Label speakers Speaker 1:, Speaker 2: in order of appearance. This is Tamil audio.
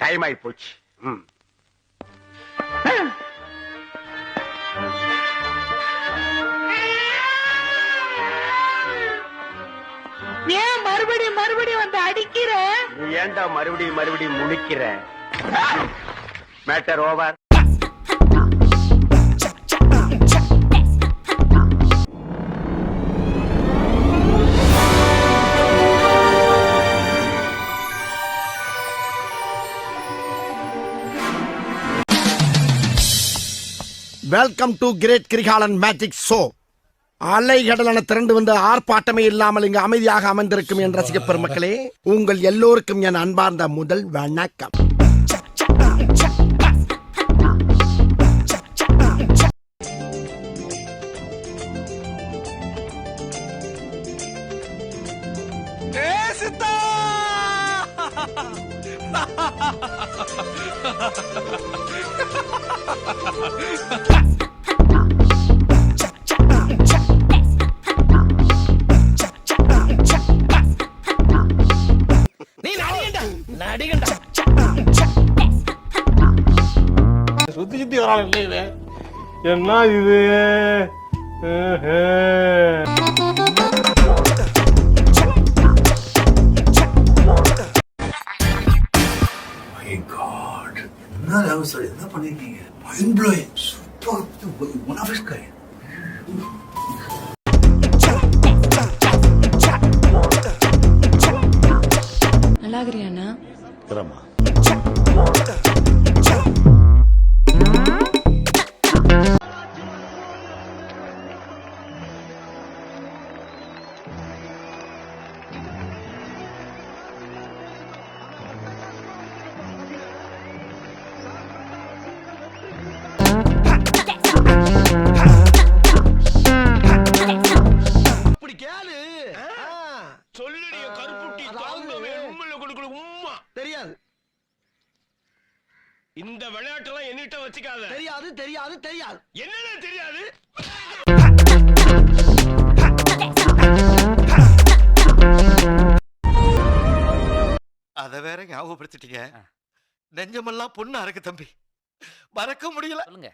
Speaker 1: டைம் ஆயி போச்சு.
Speaker 2: ஏன் மறுபடியும் வந்து அடிக்கிற?
Speaker 1: நீ ஏன்டா மறுபடியும் முழிக்கிற? Matter over.
Speaker 3: Welcome to great Kirikalan magic show. அலைகடலான திரண்டு வந்து ஆர்ப்பாட்டமே இல்லாமல் இங்கு அமைதியாக அமர்ந்திருக்கும் என் ரசிக பெருமக்களே, உங்கள் எல்லோருக்கும் என் அன்பார்ந்த முதல் வணக்கம்.
Speaker 4: சுத்தி சுத்தி வரான் இது என்ன இது?
Speaker 5: என்ன பண்ணிருக்கீங்க? Mind blowing, super, one of his kind.
Speaker 6: நல்லா இருக்கிறியாண்ணா?
Speaker 3: தெரியாது.
Speaker 4: இந்த விளையாட்டெல்லாம் என்னிட்ட வச்சுக்காத.
Speaker 3: தெரியாது தெரியாது தெரியாது.
Speaker 4: என்னடா தெரியாது?
Speaker 5: அத வேற ஞாபகப்படுத்திட்டீங்க. நெஞ்சமெல்லாம் பொண்ணு அறக்கு தம்பி, மறக்க முடியல.
Speaker 7: சொல்லுங்க.